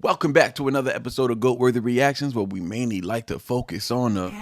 Welcome back to another episode of Goat Worthy Reactions, where we mainly like to focus on the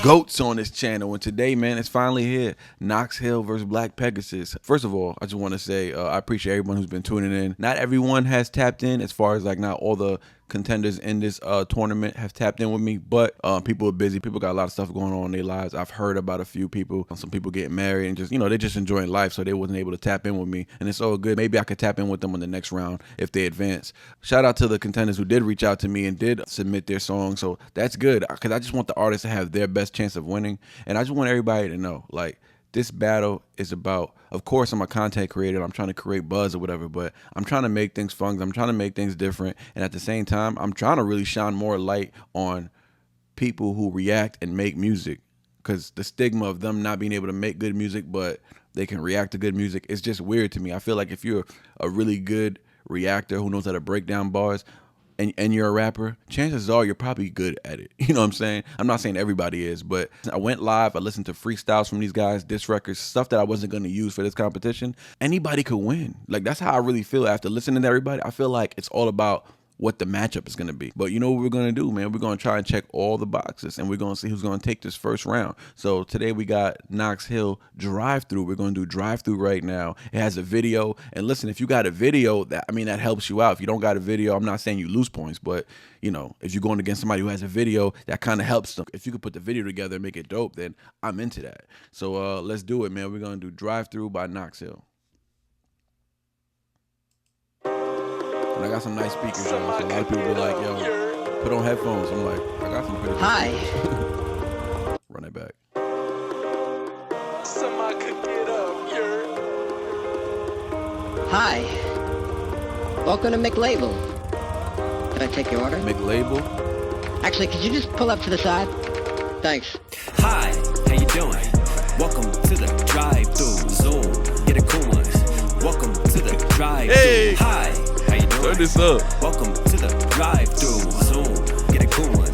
goats on this channel. And today, man, it's finally here. Knox versus Black Pegasus. First of all, I just want to say I appreciate everyone who's been tuning in. Not everyone has tapped in, as far as like not all the contenders in this tournament have tapped in with me, but people are busy. People got a lot of stuff going on in their lives. I've heard about a few people, some people getting married and just, they're just enjoying life, so they wasn't able to tap in with me, and it's all good. Maybe I could tap in with them in the next round if they advance. Shout out to the contenders who did reach out to me and did submit their song, so that's good, because I just want the artists to have their best chance of winning, and I just want everybody to know, like, this battle is about, of course, I'm a content creator. I'm trying to create buzz or whatever, but I'm trying to make things fun. I'm trying to make things different. And at the same time, I'm trying to really shine more light on people who react and make music, because the stigma of them not being able to make good music, but they can react to good music, is just weird to me. I feel like if you're a really good reactor who knows how to break down bars, and you're a rapper, chances are you're probably good at it. You know what I'm saying? I'm not saying everybody is, but I went live, I listened to freestyles from these guys, diss records, stuff that I wasn't going to use for this competition. Anybody could win. Like, that's how I really feel after listening to everybody. I feel like it's all about what the matchup is going to be. But you know what we're going to do, man? We're going to try and check all the boxes, and we're going to see who's going to take this first round. So today we got Knox drive-through. We're going to do drive-through right now. It has a video, and listen, if you got a video, that helps you out. If you don't got a video, I'm not saying you lose points, but if you're going against somebody who has a video, that kind of helps them. If you could put the video together and make it dope, then I'm into that. So let's do it, man. We're going to do drive-through by Knox. And I got some nice speakers, y'all. So a lot of people be like, yo, put on headphones. I'm like, I got some good. Hi. Run it back. Hi. Welcome to McLabel. Can I take your order? McLabel? Actually, could you just pull up to the side? Thanks. Hi, how you doing? Welcome to the drive-thru Zoom. Get a cool one. Welcome to the drive-thru. Hey. Hi, how you doing? Turn this up. Welcome to the drive-thru Zoom. Get a cool one.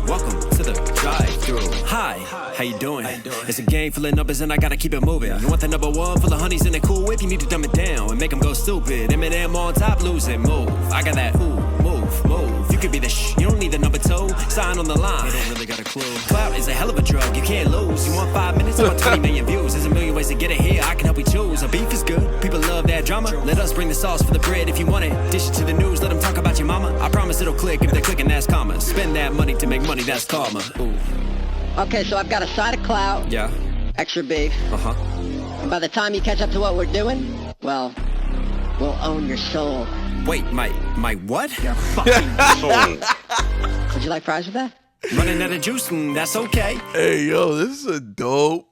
Welcome to the drive-thru. Hi, how you doing? It's a game full of numbers and I gotta keep it moving. You want the number one full of honeys in a cool whip? You need to dumb it down and make them go stupid. Eminem on top, losing, move. I got that ooh, move. You could be the you don't need the number two. Sign on the line. You don't really got a clue. Clout is a hell of a drug, you can't lose. You want 5 minutes, I want 20 million views. There's a million ways to get it here, I can help you choose. A beef is good, people love that drama. Let us bring the sauce for the bread if you want it. Dish it to the news, let them talk about your mama. I promise it'll click if they're clicking, that's karma. Spend that money to make money, that's karma. Ooh. Okay, so I've got a side of clout. Yeah. Extra beef. Uh-huh. And by the time you catch up to what we're doing, well, we'll own your soul. Wait, my what? Your fucking soul. Would you like fries with that? Running out of juice, that's okay. Hey, yo, this is a dope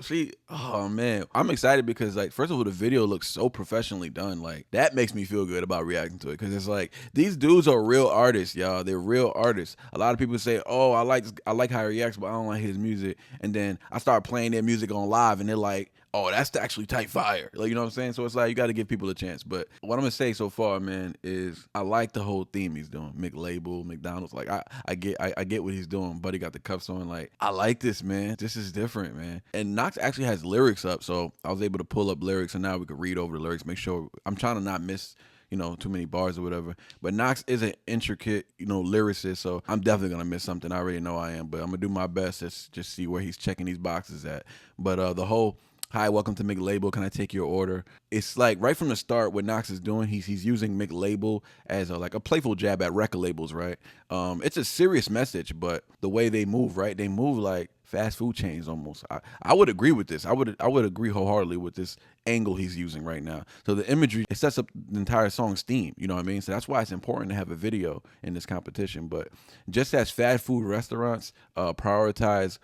see, oh man, I'm excited because, like, first of all, the video looks so professionally done. Like, that makes me feel good about reacting to it, because it's like, these dudes are real artists, y'all. They're real artists. A lot of people say, oh, I like how he reacts, but I don't like his music. And then I start playing their music on live, and they're like, oh, that's actually tight fire. Like, you know what I'm saying? So it's like, you got to give people a chance. But what I'm going to say so far, man, is I like the whole theme he's doing. McLabel, McDonald's. Like, I get what he's doing. Buddy got the cuffs on. Like, I like this, man. This is different, man. And Knox actually has lyrics up, so I was able to pull up lyrics, and now we could read over the lyrics, make sure. I'm trying to not miss, too many bars or whatever. But Knox is an intricate, lyricist, so I'm definitely going to miss something. I already know I am, but I'm going to do my best to just see where he's checking these boxes at. But the whole... Hi, welcome to McLabel. Can I take your order? It's like right from the start, what Knox is doing, he's using McLabel as a playful jab at record labels, right? It's a serious message, but the way they move, right? They move like fast food chains almost. I would agree with this. I would agree wholeheartedly with this angle he's using right now. So the imagery, it sets up the entire song's theme. You know what I mean? So that's why it's important to have a video in this competition. But just as fast food restaurants prioritize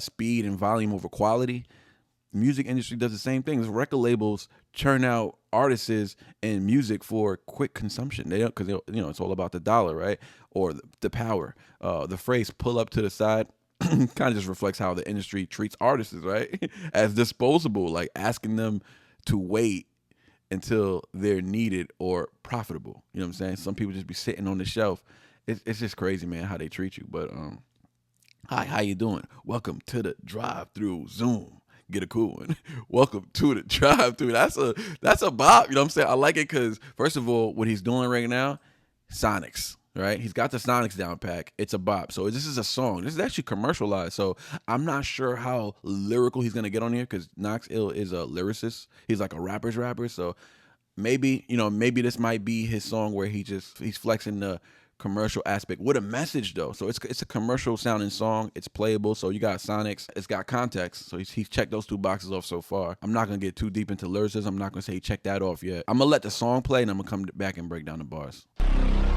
speed and volume over quality, music industry does the same thing. Record labels churn out artists and music for quick consumption. They don't, because it's all about the dollar, right? Or the power. The phrase "pull up to the side" kind of just reflects how the industry treats artists, right? As disposable, like asking them to wait until they're needed or profitable. You know what I'm saying? Some people just be sitting on the shelf. It's just crazy, man, how they treat you. But hi, how you doing? Welcome to the drive-through Zoom. Get a cool one. Welcome to the drive-thru. That's a bop. You know what I'm saying? I like it because, first of all, what he's doing right now, Sonics. Right, he's got the Sonics down pack. It's a bop. So this is a song. This is actually commercialized. So I'm not sure how lyrical he's gonna get on here because Knox Ill is a lyricist. He's like a rapper's rapper. So maybe maybe this might be his song where he's flexing the commercial aspect with a message though. So it's a commercial sounding song. It's playable. So you got Sonics. It's got context. So he's checked those 2 boxes off so far. I'm not gonna get too deep into lyricism. I'm not gonna say he checked that off yet. I'm gonna let the song play and I'm gonna come back and break down the bars.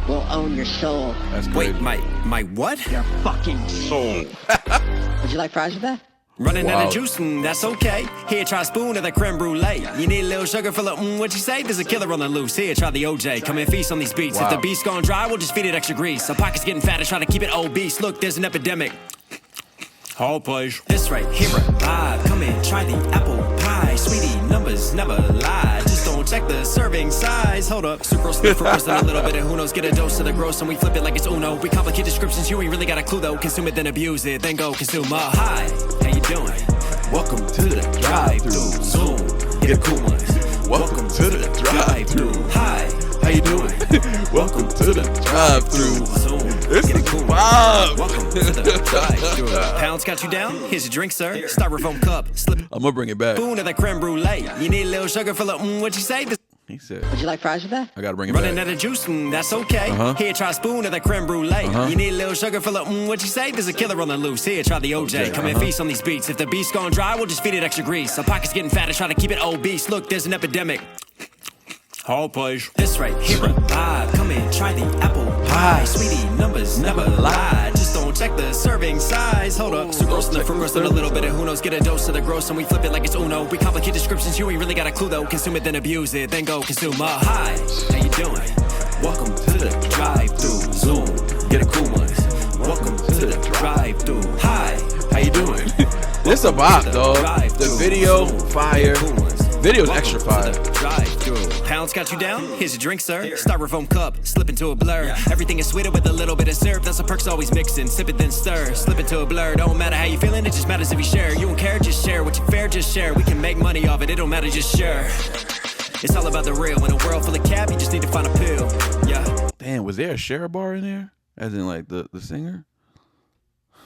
We'll own your soul. That's great. Wait, my what? Your fucking soul. Would you like fries with that? Running out Wow. of juice, that's okay. Here, try a spoon of the creme brulee. You need a little sugar for the what you say? There's a killer on the loose. Here, try the OJ. Come and feast on these beats. Wow. If the beat's gone dry, we'll just feed it extra grease. Our pockets getting fatter, try to keep it obese. Look, there's an epidemic. All pleasure. This right here, vibe. Come and try the apple pie. Sweetie, numbers never lie. Just don't check the serving size. Hold up. Sucrose, fructose, and a little bit of who knows. Get a dose of the gross and we flip it like it's Uno. We complicate descriptions, you ain't really got a clue though. Consume it, then abuse it, then go consume. Hi, how you doing? Welcome to the drive-thru. Zoom, get a cool one. Welcome to the drive-thru. Hi, how you doing? Welcome to the drive-thru. Zoom, This get a is cool one. wild. Welcome to the drive-thru. Pounds got you down? Here's your drink, sir. Styrofoam cup, slip I'm gonna bring it back. spoon of the creme brulee. You need a little sugar for the what you say? He said, Would you like fries with that? I gotta bring it Running back. out of juice, that's okay. Uh-huh. Here, try a spoon of the creme brulee. You need a little sugar for the what you say? There's a killer on the loose. Here, try the OJ. Come and feast on these beats. If the beat's gone dry, we'll just feed it extra grease. Our pockets getting fatter, try to keep it obese. Look, there's an epidemic. All pleasure. This right here, vibe. Come and try the apple pie. Sweetie, numbers never lie. Just don't check the serving size. Hold up. Sucrose and the fructose and a little bit of who knows. Get a dose of the gross and we flip it like it's Uno. We complicate descriptions, you ain't really got a clue though. Consume it, then abuse it, then go consume. Hi, how you doing? Welcome to the drive-thru. Zoom, get a cool one. Welcome to the drive-thru. Hi, how you doing? This a bop, dog. The video, fire. Video's extra fire. Pounds got you down? Here's your drink, sir. Styrofoam cup, slip into a blur. Everything is sweeter with a little bit of syrup. That's the perks always mixing. Sip it then stir. Slip into a blur. Don't matter how you feeling, it just matters if you share. You don't care, just share. What you fair, just share. We can make money off it. It don't matter, just share. It's all about the real. In a world full of cap, you just need to find a pill. Yeah. Damn, was there a Cher bar in there? As in like the singer?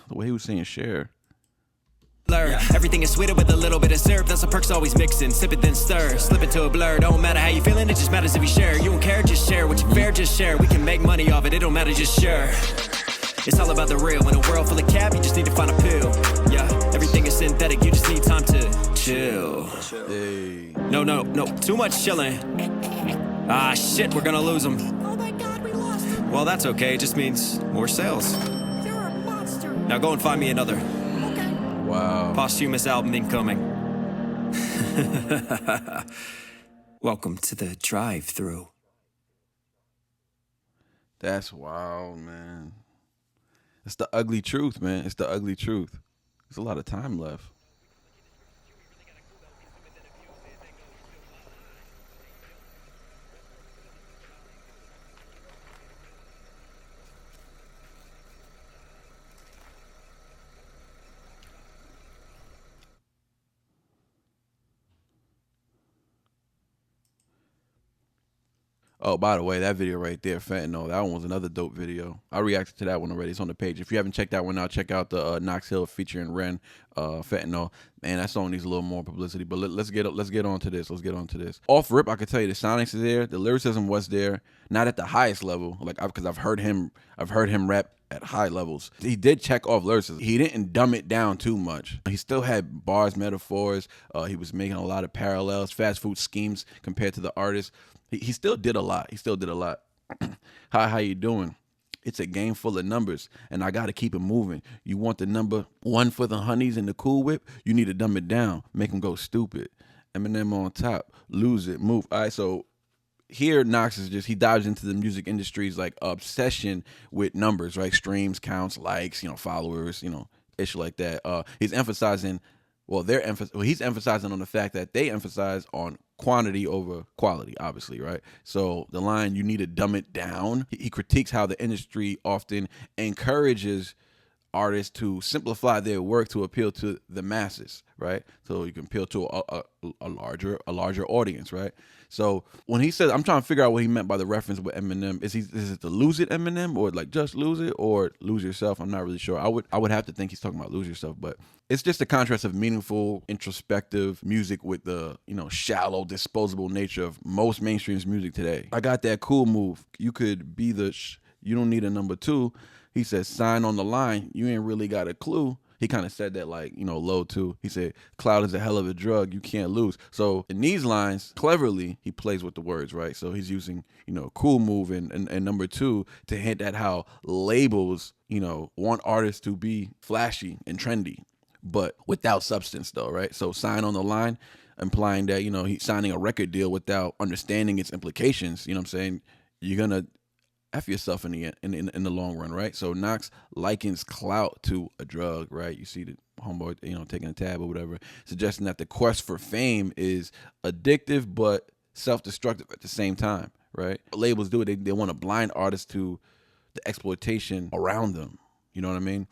The way he was saying Cher. Blur. Everything is sweeter with a little bit of syrup. That's the perks always mixing. Sip it then stir. Slip into a blur. Don't matter how you feeling, it just matters if you share. You don't care, just share. What you fair, just share. We can make money off it. It don't matter, just share. It's all about the real. In a world full of cap, you just need to find a pill. Yeah. Everything is synthetic. You just need time to chill. Hey. No. Too much chilling. Ah, shit. We're gonna lose them. Oh my god, we lost him. Well, that's okay. It just means more sales. You're a monster. Now go and find me another. Okay. Wow. Posthumous album incoming. Welcome to the drive-thru. That's wild, man. It's the ugly truth, man. It's the ugly truth. There's a lot of time left. Oh, by the way, that video right there, Fentanyl, that one was another dope video. I reacted to that one already. It's on the page. If you haven't checked that one out, check out the Knox Hill featuring Ren, Fentanyl. Man, that song needs a little more publicity. But let's get on to this. Let's get on to this. Off rip, I could tell you the sonics is there, the lyricism was there, not at the highest level, like because I've heard him rap at high levels. He did check off lyricism. He didn't dumb it down too much. He still had bars, metaphors. He was making a lot of parallels, fast food schemes compared to the artist. He still did a lot. He still did a lot. How you doing? It's a game full of numbers, and I got to keep it moving. You want the number one for the honeys in the Cool Whip? You need to dumb it down, make them go stupid. Eminem on top, lose it, move. All right, so here Knox is he dives into the music industry's like obsession with numbers, right? Streams, counts, likes, followers, ish like that. He's emphasizing, he's emphasizing on the fact that they emphasize on quantity over quality, obviously, right? So the line, you need to dumb it down. He critiques how the industry often encourages artists to simplify their work to appeal to the masses, right? So you can appeal to a larger audience, right? So when he says, I'm trying to figure out what he meant by the reference with Eminem. Is it the Lose It Eminem, or like just lose it, or lose yourself? I'm not really sure. I would have to think he's talking about lose yourself, but it's just a contrast of meaningful, introspective music with the, shallow, disposable nature of most mainstream music today. I got that cool move. You could be you don't need a number two. He says, sign on the line. You ain't really got a clue. He kind of said that like, low too. He said, cloud is a hell of a drug. You can't lose. So in these lines, cleverly, he plays with the words, right? So he's using, cool move and number two to hint at how labels, want artists to be flashy and trendy, but without substance though, right? So sign on the line, implying that, he's signing a record deal without understanding its implications. You know what I'm saying? You're going to F yourself in the long run, right? So Knox likens clout to a drug, right? You see the homeboy, taking a tab or whatever, suggesting that the quest for fame is addictive but self-destructive at the same time, right? Labels do it. They want to blind artists to the exploitation around them. You know what I mean?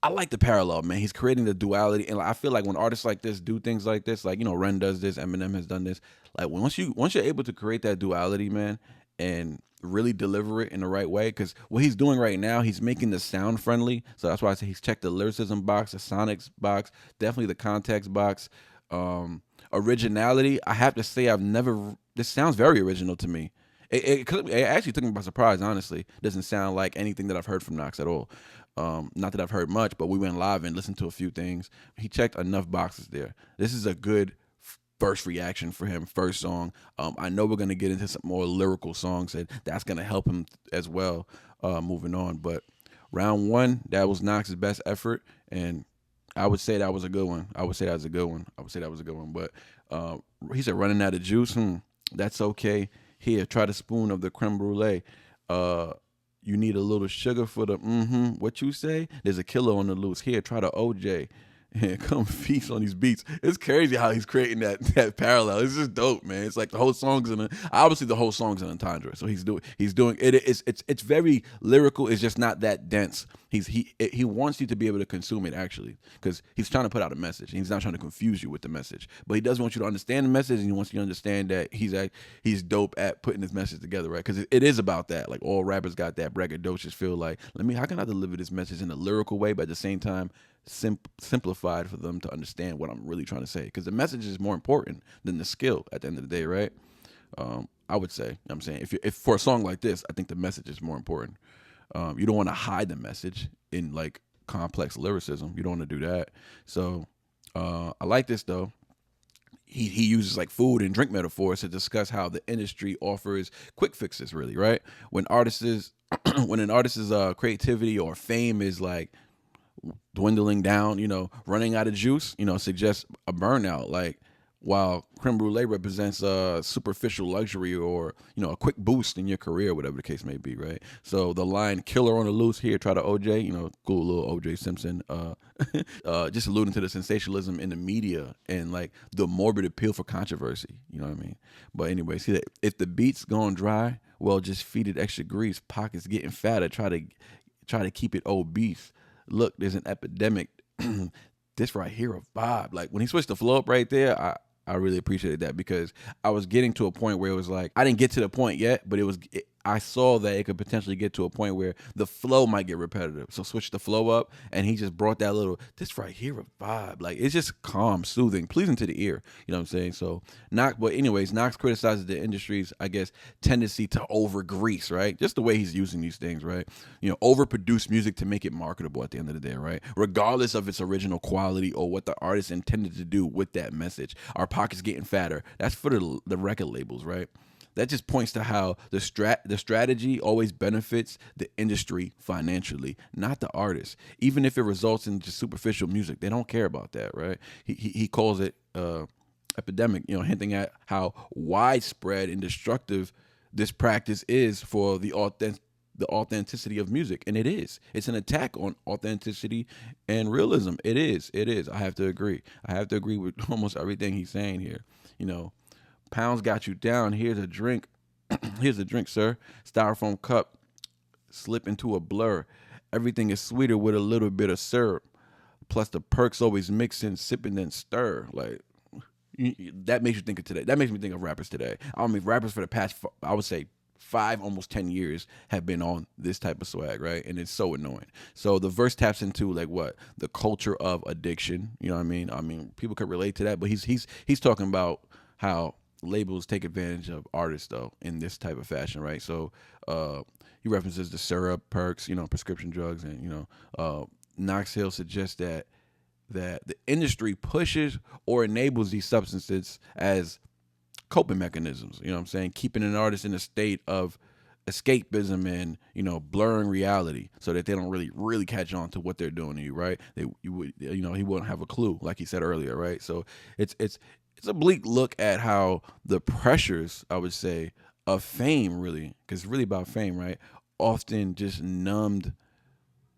I like the parallel, man. He's creating the duality, and I feel like when artists like this do things like this, like Ren does this, Eminem has done this. Like once you're able to create that duality, man, and really deliver it in the right way, because what he's doing right now, he's making the sound friendly. So that's why I say he's checked the lyricism box, the sonics box, definitely the context box. Originality, I have to say, this sounds very original to me. It actually took me by surprise, honestly. It doesn't sound like anything that I've heard from Knox at all. Not that I've heard much, but we went live and listened to a few things. He checked enough boxes there. This is a good first reaction for him, first song. I know we're going to get into some more lyrical songs, and that's going to help him as well moving on. But round one, that was Knox's best effort, and I would say that was a good one. But he said, running out of juice, that's okay. Here, try the spoon of the creme brulee. You need a little sugar for the what you say? There's a killer on the loose. Here, try the OJ. And come feast on these beats. It's crazy how he's creating that parallel. It's just dope, man. It's like the whole song's an entendre. So he's doing it. It's very lyrical. It's just not that dense. He wants you to be able to consume it, actually, because he's trying to put out a message. He's not trying to confuse you with the message, but he does want you to understand the message, and he wants you to understand that he's dope at putting his message together, right? Because it is about that. Like all rappers got that braggadocious feel. Like, how can I deliver this message in a lyrical way, but at the same time simplified for them to understand what I'm really trying to say, because the message is more important than the skill at the end of the day, right? I would say, I'm saying, if for a song like this, I think the message is more important. You don't want to hide the message in like complex lyricism. You don't want to do that. So I like this though. He uses like food and drink metaphors to discuss how the industry offers quick fixes, really, right? When an artist's creativity or fame is like dwindling down, running out of juice, suggests a burnout. Like, while creme brulee represents a superficial luxury or, a quick boost in your career, whatever the case may be, right? So the line "killer on the loose, here, try to OJ," cool little OJ Simpson, just alluding to the sensationalism in the media and like the morbid appeal for controversy. You know what I mean? But anyway, see that if the beat's going dry, well, just feed it extra grease. Pockets getting fatter. Try to keep it obese. Look, there's an epidemic. This right here, a vibe. Like when he switched the flow up right there, I really appreciated that, because I was getting to a point where it was like, I didn't get to the point yet, but I saw that it could potentially get to a point where the flow might get repetitive. So switch the flow up, and he just brought that little, this right here, a vibe. Like, it's just calm, soothing, pleasing to the ear. You know what I'm saying? So Knox criticizes the industry's, I guess, tendency to over grease, right? Just the way he's using these things, right? Overproduce music to make it marketable at the end of the day, right? Regardless of its original quality or what the artist intended to do with that message. Our pockets getting fatter. That's for the record labels, right? That just points to how the strategy always benefits the industry financially, not the artist. Even if it results in just superficial music, they don't care about that, right? He calls it epidemic, hinting at how widespread and destructive this practice is for the authenticity of music. And it is. It's an attack on authenticity and realism. It is. I have to agree. With almost everything he's saying here. Pounds got you down. Here's a drink. Here's a drink, sir. Styrofoam cup. Slip into a blur. Everything is sweeter with a little bit of syrup. Plus the perks always mix in, sipping then stir. Like that makes you think of today. That makes me think of rappers today. I mean, rappers for the past, I would say 5, almost 10 years have been on this type of swag, right? And it's so annoying. So the verse taps into like what? The culture of addiction. You know what I mean? I mean, people could relate to that, but he's talking about how labels take advantage of artists though in this type of fashion, right? So he references the syrup, perks, prescription drugs, and Knox Hill suggests that the industry pushes or enables these substances as coping mechanisms. You know what I'm saying? Keeping an artist in a state of escapism and blurring reality, so that they don't really catch on to what they're doing to you, right? He wouldn't have a clue, like he said earlier, right? So it's a bleak look at how the pressures, I would say, of fame, really, because it's really about fame, right? Often just numbed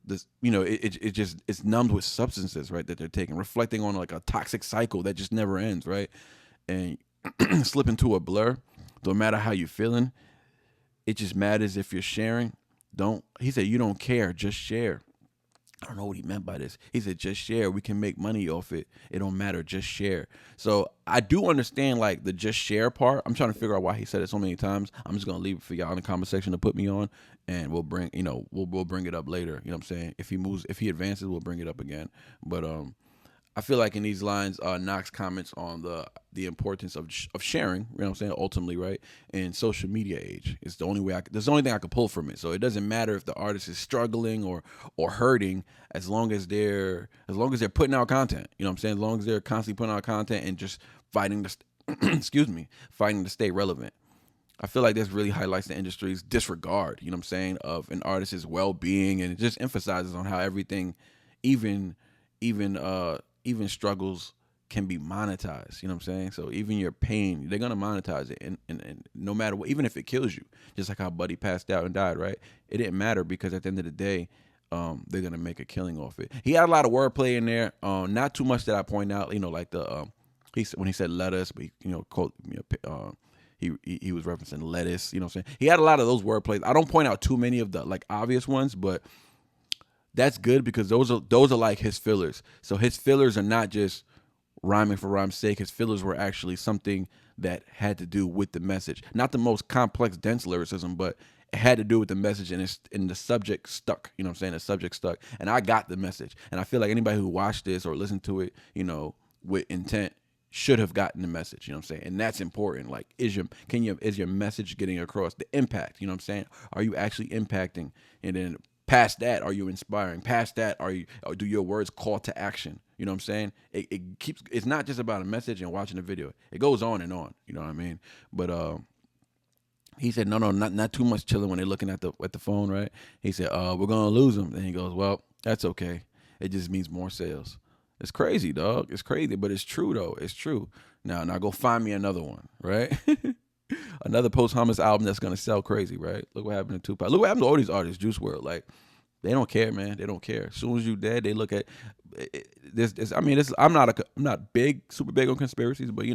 this, it's numbed with substances, right, that they're taking, reflecting on like a toxic cycle that just never ends, right? And slip into a blur. No matter how you're feeling, it just matters if you're sharing. He said, you don't care, just share. I don't know what he meant by this. He said, just share. We can make money off it. It don't matter. Just share. So I do understand like the just share part. I'm trying to figure out why he said it so many times. I'm just going to leave it for y'all in the comment section to put me on, and we'll bring, we'll bring it up later. You know what I'm saying? If he advances, we'll bring it up again. But I feel like in these lines, Knox comments on the importance of sharing, you know what I'm saying, ultimately, right, in social media age. It's the only way there's the only thing I could pull from it. So it doesn't matter if the artist is struggling or hurting, as long as they're putting out content, you know what I'm saying, as long as they're constantly putting out content and just fighting fighting to stay relevant. I feel like this really highlights the industry's disregard, you know what I'm saying, of an artist's well-being, and it just emphasizes on how everything, even struggles can be monetized. You know what I'm saying? So even your pain, they're gonna monetize it, and no matter what, even if it kills you, just like how Buddy passed out and died, right? It didn't matter, because at the end of the day, they're gonna make a killing off it. He had a lot of wordplay in there, not too much that I point out. Like the when he said let us, but he was referencing lettuce. You know what I'm saying? He had a lot of those wordplays. I don't point out too many of the like obvious ones, but that's good, because those are like his fillers. So his fillers are not just rhyming for rhyme's sake. His fillers were actually something that had to do with the message. Not the most complex, dense lyricism, but it had to do with the message, and the subject stuck. You know what I'm saying? The subject stuck, and I got the message. And I feel like anybody who watched this or listened to it, with intent, should have gotten the message. You know what I'm saying? And that's important. Like, is your message getting across? The impact. You know what I'm saying? Are you actually impacting? And then past that, are you inspiring? Past that, do your words call to action? You know what I'm saying? It's not just about a message and watching the video. It goes on and on. You know what I mean? But he said, no, not too much chilling when they're looking at the phone, right? He said, we're gonna lose them. Then he goes, well, that's okay. It just means more sales. It's crazy, dog. It's crazy, but it's true though. It's true. Now go find me another one, right? Another post-hummus album that's gonna sell crazy, right? Look what happened to Tupac. Look what happened to all these artists. Juice WRLD, like, they don't care, man. They don't care. As soon as you dead, they look at this. I mean, I'm not super big on conspiracies, but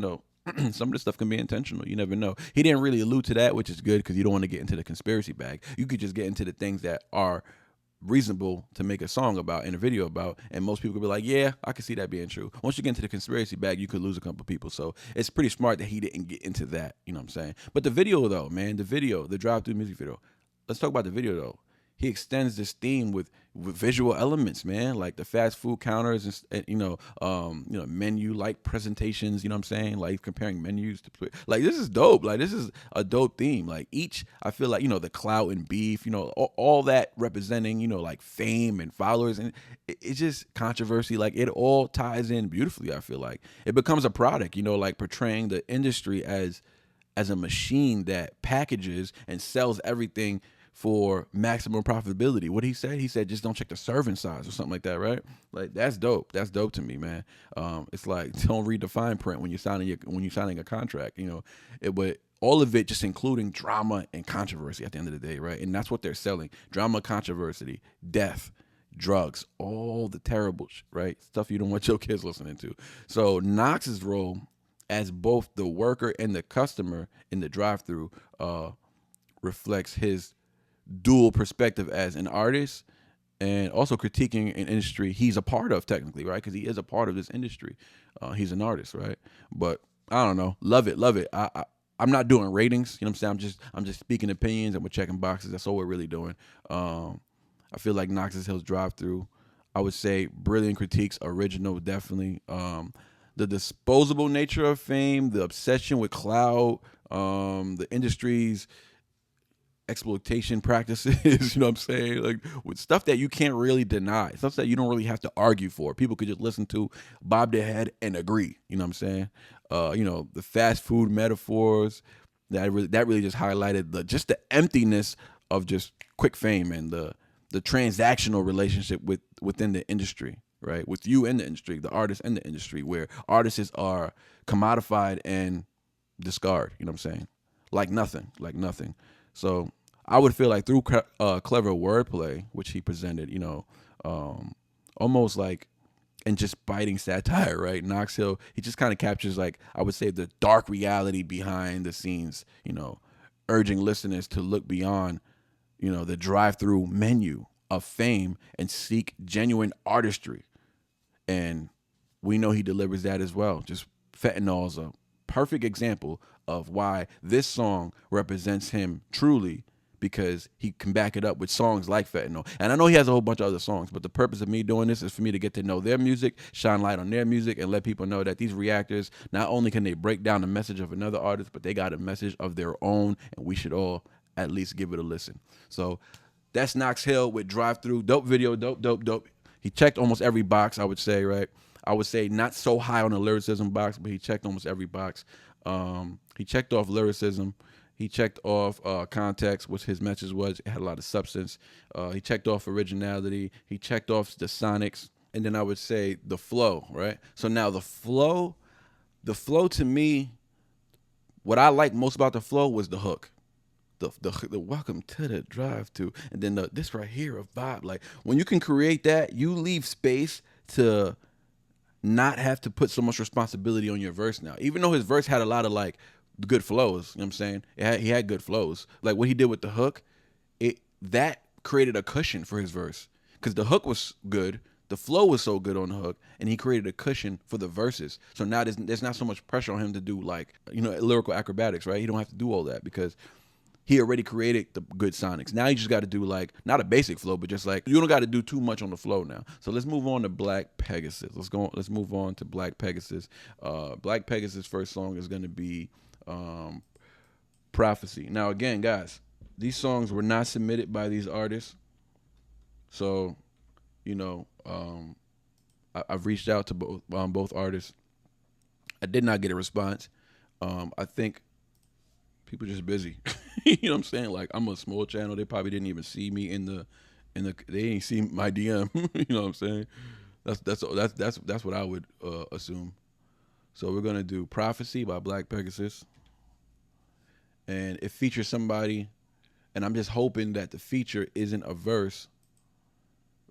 some of this stuff can be intentional. You never know. He didn't really allude to that, which is good, because you don't want to get into the conspiracy bag. You could just get into the things that are reasonable to make a song about and a video about, and most people could be like, yeah, I can see that being true. Once you get into the conspiracy bag, you could lose a couple people. So it's pretty smart that he didn't get into that. You know what I'm saying? But the video though, man, the drive-through music video. Let's talk about the video though. He extends this theme with visual elements, man, like the fast food counters and menu like presentations. You know what I'm saying? Like comparing menus to, like, this is dope. Like, this is a dope theme. Like, I feel like the clout and beef, all that representing like fame and followers, and it's just controversy. Like, it all ties in beautifully. I feel like it becomes a product. Like portraying the industry as a machine that packages and sells everything for maximum profitability. What did he say? He said, just don't check the serving size or something like that, right? Like, that's dope. That's dope to me, man. It's like, don't read the fine print when you're signing a contract, but all of it just including drama and controversy at the end of the day, right? And that's what they're selling. Drama, controversy, death, drugs, all the terrible right? Stuff you don't want your kids listening to. So Knox's role as both the worker and the customer in the drive-through reflects his dual perspective as an artist and also critiquing an industry he's a part of technically, right? Because he is a part of this industry. He's an artist, right? But I don't know. Love it. I'm not doing ratings. You know what I'm saying? I'm just speaking opinions and we're checking boxes. That's all we're really doing. I feel like Knox's Hill's drive-through, I would say brilliant critiques, original, definitely. The disposable nature of fame, the obsession with clout, the industry's exploitation practices, you know what I'm saying? Like with stuff that you can't really deny, stuff that you don't really have to argue for. People could just listen to, bob their head, and agree. You know what I'm saying? The fast food metaphors, that really just highlighted the emptiness of just quick fame and the transactional relationship within the industry, right? With you in the industry, the artists in the industry, where artists are commodified and discard, you know what I'm saying? Like nothing. So I would feel like through clever wordplay, which he presented, almost like, and just biting satire, right? Knox Hill, he just kind of captures, like, I would say, the dark reality behind the scenes, urging listeners to look beyond, the drive-through menu of fame and seek genuine artistry. And we know he delivers that as well. Just Fentanyl's a perfect example of why this song represents him truly, because he can back it up with songs like Fentanyl. And I know he has a whole bunch of other songs, but the purpose of me doing this is for me to get to know their music, shine light on their music, and let people know that these reactors, not only can they break down the message of another artist, but they got a message of their own, and we should all at least give it a listen. So that's Knox Hill with Drive-Thru. Dope video, dope. He checked almost every box, I would say, right? I would say not so high on the lyricism box, but he checked almost every box. He checked off lyricism. He checked off context, which his message was. It had a lot of substance. He checked off originality. He checked off the sonics. And then I would say the flow, right? So now the flow to me, what I like most about the flow was the hook. The welcome to the drive-thru. And then this right here, a vibe. Like, when you can create that, you leave space to not have to put so much responsibility on your verse now. Even though his verse had a lot of, like, good flows, you know what I'm saying? He had good flows. Like what he did with the hook, that created a cushion for his verse. Because the hook was good, the flow was so good on the hook, and he created a cushion for the verses. So now there's not so much pressure on him to do, like, lyrical acrobatics, right? He don't have to do all that because he already created the good sonics. Now you just got to do, like, not a basic flow, but just like, you don't got to do too much on the flow now. So let's move on to Black Pegasus. Let's move on to Black Pegasus. Black Pegasus' first song is going to be Prophecy. Now, again, guys, these songs were not submitted by these artists. So, I've reached out to both artists. I did not get a response. I think people are just busy. You know what I'm saying? Like, I'm a small channel. They probably didn't even see me they didn't see my DM. You know what I'm saying? That's what I would assume. So we're gonna do Prophecy by Black Pegasus, and it features somebody, and I'm just hoping that the feature isn't a verse.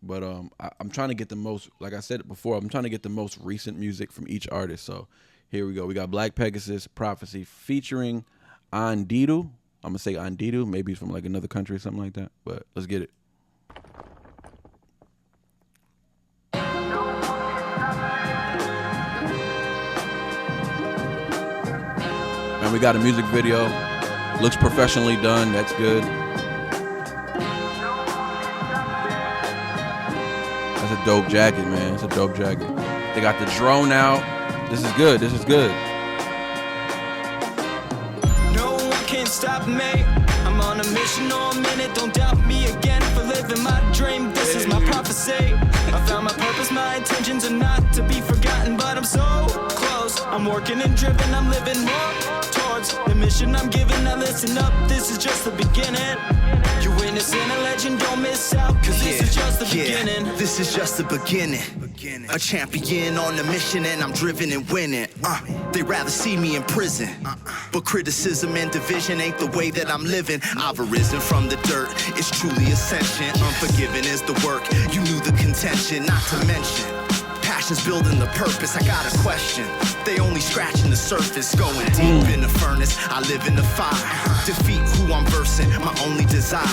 But I'm trying to get the most, like I said before, I'm trying to get the most recent music from each artist. So here we go. We got Black Pegasus, Prophecy, featuring Andidu. I'm gonna say Andidu. Maybe he's from like another country or something like that. But let's get it. And we got a music video. Looks professionally done. That's good. That's a dope jacket, man. It's a dope jacket. They got the drone out. This is good. No one can stop me. I'm on a mission all minute. Don't doubt me again for living my dream. This is my prophecy. I found my purpose. My intentions are not to be forgotten, but I'm so close. I'm working and driven. I'm living more towards the mission I'm given. Now listen up. This is just the beginning. You're witnessing a legend. Don't miss out, cause this is just the beginning. This is just the beginning. A champion on a mission, and I'm driven and winning. They rather see me in prison, but criticism and division ain't the way that I'm living. I've arisen from the dirt. It's truly ascension. Unforgiven is the work. You knew the contention, not to mention Passion's building the purpose. I got a question. They only scratching the surface. Going deep in the furnace. I live in the fire. Defeat who I'm versing. My only desire.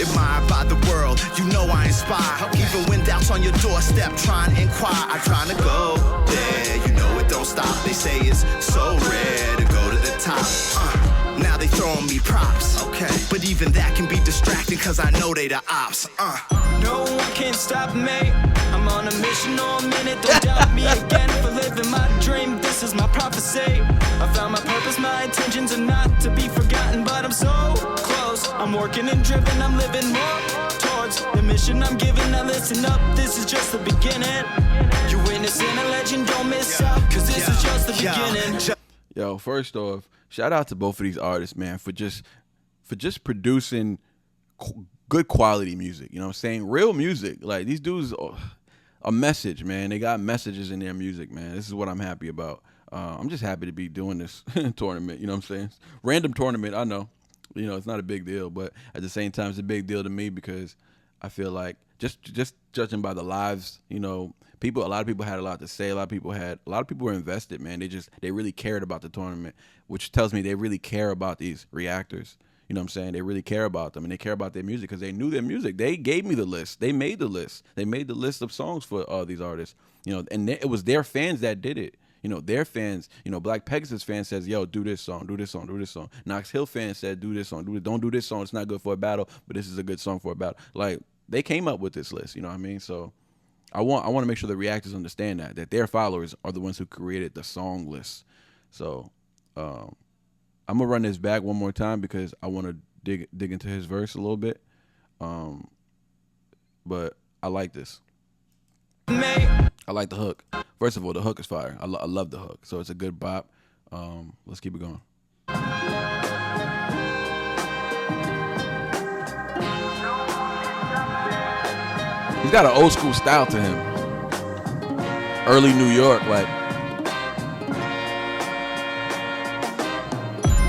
Admired by the world. You know I inspire. Even when doubts on your doorstep. Trying to inquire. I'm trying to go there. You know it don't stop. They say it's so rare to go to the top. Now they throwing me props. Okay. But even that can be distracting. Cause I know they the ops. No one can stop me. I'm on a mission all minute. Don't doubt me again for living my dream. This is my prophecy. I found my purpose. My intentions are not to be forgotten, but I'm so close. I'm working and driven. I'm living more towards the mission I'm given. Now listen up. This is just the beginning. You're witnessing a legend. Don't miss out. Cause this is just the beginning. Yo, first off, shout out to both of these artists, man, for just producing good quality music. You know what I'm saying? Real music. Like, these dudes are a message, man. They got messages in their music, man. This is what I'm happy about. I'm just happy to be doing this tournament. You know what I'm saying? Random tournament, I know. You know, it's not a big deal, but at the same time, it's a big deal to me because I feel like just judging by the lives, you know, a lot of people had a lot to say. A lot of people were invested, man. They really cared about the tournament, which tells me they really care about these reactors. You know what I'm saying? They really care about them, and they care about their music because they knew their music. They gave me the list. They made the list. They made the list of songs for these artists. You know, and it was their fans that did it. You know, their fans, you know, Black Pegasus fans says, yo, do this song, do this song, do this song. Knox Hill fans said, do this song, don't do this song. It's not good for a battle, but this is a good song for a battle. Like, they came up with this list, you know what I mean? So I want to make sure the reactors understand that their followers are the ones who created the song list. So I'm going to run this back one more time because I want to dig into his verse a little bit. But I like this. I like the hook. First of all, the hook is fire. I love the hook. So it's a good bop. Let's keep it going. He's got an old school style to him. Early New York, like.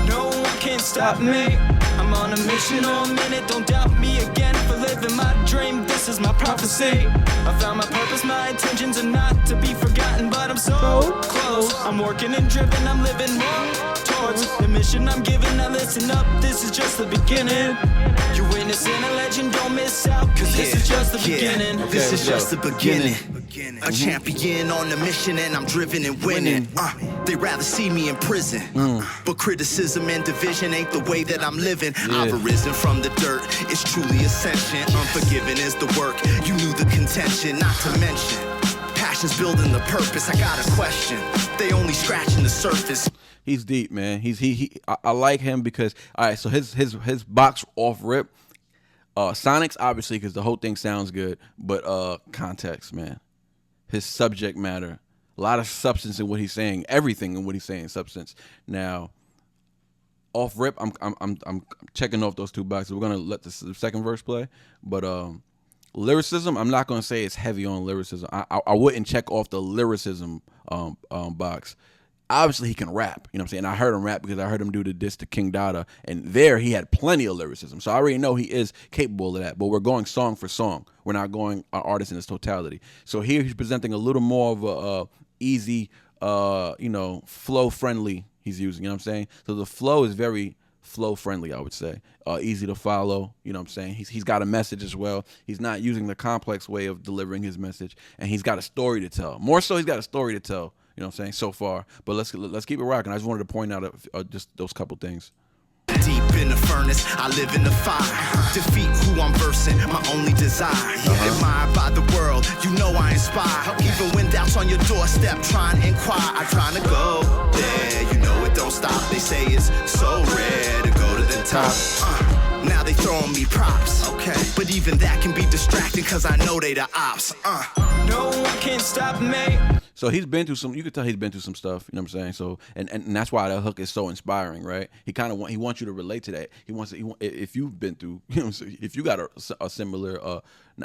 No one can stop me. I'm on a mission all minute. Don't doubt me again for living my dream. This is my prophecy. I found my purpose. My intentions are not to be forgotten, but I'm so close. I'm working and driven. I'm living more towards the mission I'm given. Now listen up. This is just the beginning. You're witnessing a legend. Don't miss out. Cause this is just the beginning. This is just the beginning. A champion on a mission and I'm driven and winning. They rather see me in prison. But criticism and division ain't the way that I'm living. I've arisen from the dirt. It's truly ascension. Unforgiven is the work. You knew the contention, not to mention. Passion's building the purpose. I got a question. They only scratching the surface. He's deep, man. I like him because, all right, so his box off rip. Sonics, obviously, because the whole thing sounds good, but context, man. His subject matter, a lot of substance in what he's saying, everything in what he's saying, substance. Now, off rip, I'm checking off those two boxes. We're gonna let the second verse play, but lyricism, I'm not gonna say it's heavy on lyricism. I wouldn't check off the lyricism box. Obviously, he can rap. You know what I'm saying? I heard him rap because I heard him do the diss to King Dada, and there he had plenty of lyricism. So I already know he is capable of that. But we're going song for song. We're not going artist in its totality. So here he's presenting a little more of a easy, flow friendly. He's using. You know what I'm saying? So the flow is very flow friendly, I would say. Easy to follow. You know what I'm saying? He's got a message as well. He's not using the complex way of delivering his message, and he's got a story to tell. More so, he's got a story to tell. You know what I'm saying, so far. But let's keep it rocking. I just wanted to point out just those couple things. Deep in the furnace, I live in the fire. Defeat who I'm versing, my only desire. Admired by the world, you know I inspire. Even when doubts on your doorstep, trying to inquire. I'm trying to go there, you know it don't stop. They say it's so rare to go to the top. Now they throwing me props. Okay. But even that can be distracting, cause I know they the ops. No one can stop me. So he's been through some. You could tell he's been through some stuff. You know what I'm saying? So and that's why that hook is so inspiring, right? He kind of he wants you to relate to that. If you've been through, you know, if you got a similar,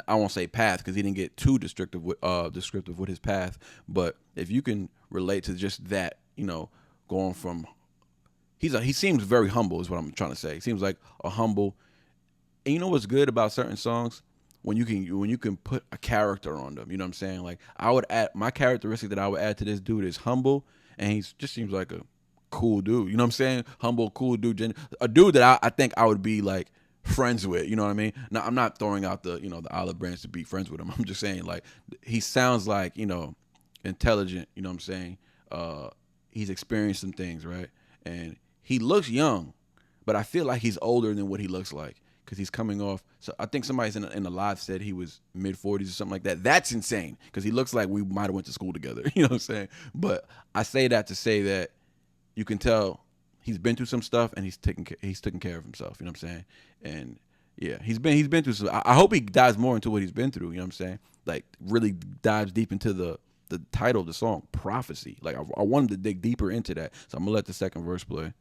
I won't say path because he didn't get too descriptive with his path, but if you can relate to just that, you know, going from, he seems very humble is what I'm trying to say. He seems like a humble, and you know what's good about certain songs when you can put a character on them. You know what I'm saying? Like I would add my characteristic that I would add to this dude is humble, and he just seems like a cool dude. You know what I'm saying? Humble, cool dude, a dude that I think I would be like friends with. You know what I mean? Now I'm not throwing out the the olive branch to be friends with him. I'm just saying like he sounds like intelligent. You know what I'm saying? He's experienced some things, right? And he looks young, but I feel like he's older than what he looks like because he's coming off. So I think somebody's in the live said he was mid-40s or something like that. That's insane because he looks like we might have went to school together. You know what I'm saying? But I say that to say that you can tell he's been through some stuff and he's taking care of himself. You know what I'm saying? And yeah, he's been through some. I hope he dives more into what he's been through. You know what I'm saying? Like really dives deep into the title of the song, Prophecy. Like I wanted to dig deeper into that. So I'm gonna let the second verse play.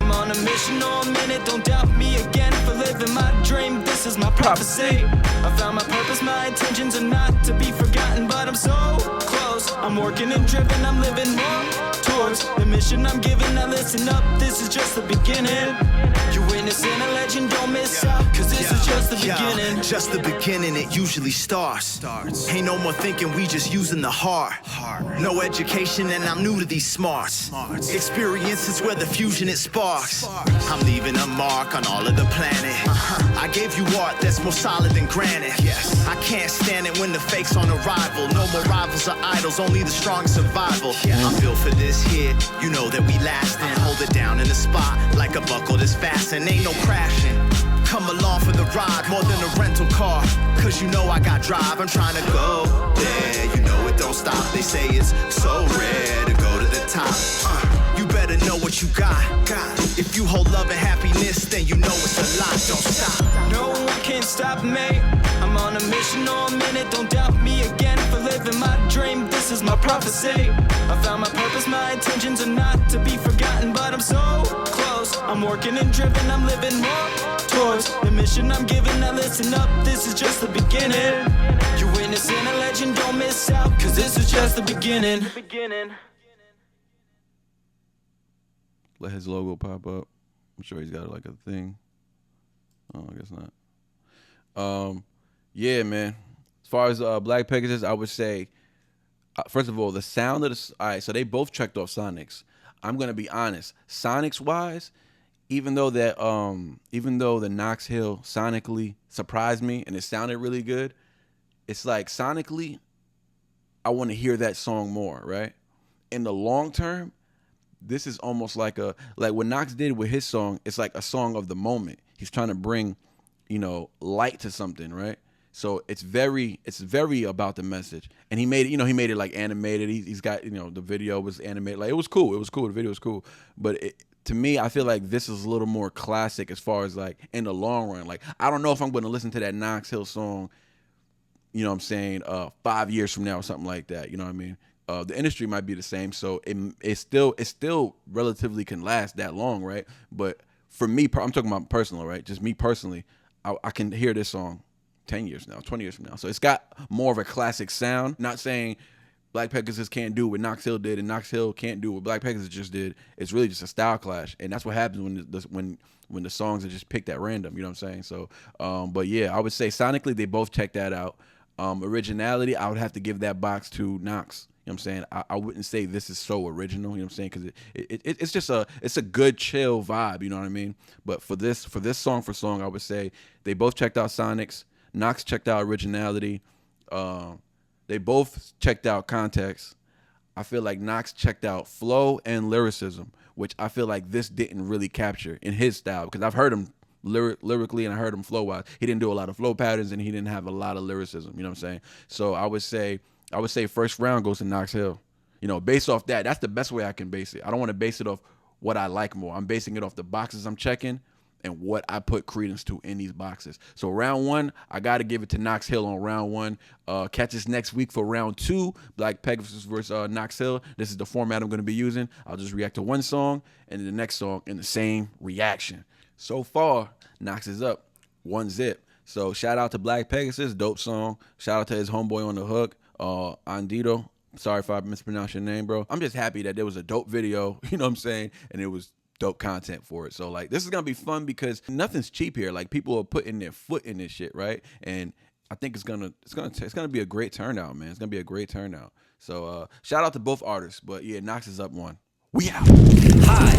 I'm on a mission all minute, don't doubt me again for living my dream. This is my prophecy. I found my purpose, my intentions are not to be forgotten, but I'm so close. I'm working and driven, I'm living more towards the mission I'm given. Now listen up, this is just the beginning. You're witnessing a legend, don't miss out, cause this is just the beginning. Just the beginning, it usually starts. Ain't no more thinking, we just using the heart. No education and I'm new to these smarts. Experience is where the fusion it sparks. I'm leaving a mark on all of the planet. I gave you art that's more solid than granite. I can't stand it when the fake's on arrival. No more rivals or idols, only the strong survival. I'm built for this here, you know that we lasting. Hold it down in the spot like a buckle that's fastened. Ain't no crashing. Come along for the ride, more than a rental car. Cause you know I got drive, I'm trying to go there. You know it don't stop, they say it's so rare to go to the top. You better know what you got. If you hold love and happiness, then you know it's a lot, don't stop. No one can stop me. I'm on a mission all minute, don't doubt me again for living my dream. This is my prophecy. I found my purpose, my intentions are not to be forgotten, but I'm so close. I'm working and driven, I'm living more towards the mission I'm given. Now listen up, this is just the beginning. You're witnessing a legend, don't miss out, cause this is just the beginning. Let his logo pop up. I'm sure he's got like a thing. Oh, I guess not. Yeah, man. As far as Black Pegasus, I would say, first of all, the sound of the. All right, so they both checked off Sonics. I'm gonna be honest. Sonics wise, even though the Knox Hill sonically surprised me and it sounded really good, it's like sonically, I want to hear that song more. Right. In the long term, this is almost like what Knox did with his song. It's like a song of the moment. He's trying to bring, light to something, right? So it's very about the message. And he made it like animated. He's got, the video was animated. Like it was cool. The video was cool. But to me, I feel like this is a little more classic as far as like in the long run. Like I don't know if I'm going to listen to that Knox Hill song, 5 years from now or something like that. You know what I mean? The industry might be the same, so it still relatively can last that long, right? But for me, I'm talking about personal, right? Just me personally, I can hear this song 10 years now, 20 years from now. So it's got more of a classic sound. Not saying Black Pegasus can't do what Knox Hill did, and Knox Hill can't do what Black Pegasus just did. It's really just a style clash, and that's what happens when the songs are just picked at random. You know what I'm saying? So, but yeah, I would say sonically they both check that out. Originality, I would have to give that box to Knox. You know what I'm saying? I wouldn't say this is so original, you know what I'm saying? Because it's just a good chill vibe, you know what I mean? But for this song, I would say they both checked out Sonics. Knox checked out originality. They both checked out context. I feel like Knox checked out flow and lyricism, which I feel like this didn't really capture in his style, because I've heard him lyrically and I heard him flow wise. He didn't do a lot of flow patterns and he didn't have a lot of lyricism, you know what I'm saying? So I would say first round goes to Knox Hill. Based off that, that's the best way I can base it. I don't want to base it off what I like more. I'm basing it off the boxes I'm checking and what I put credence to in these boxes. So round one, I got to give it to Knox Hill on round one. Catch us next week for round two, Black Pegasus versus Knox Hill. This is the format I'm going to be using. I'll just react to one song and then the next song in the same reaction. So far, Knox is up 1-0. So shout out to Black Pegasus, dope song. Shout out to his homeboy on the hook, Andito. Sorry if I mispronounced your name, bro. I'm just happy that there was a dope video, you know what I'm saying? And it was dope content for it. So like this is gonna be fun because nothing's cheap here. Like people are putting their foot in this shit, right? And I think it's gonna be a great turnout, man. It's gonna be a great turnout. So shout out to both artists. But yeah, Knox is up one. We out. Hi,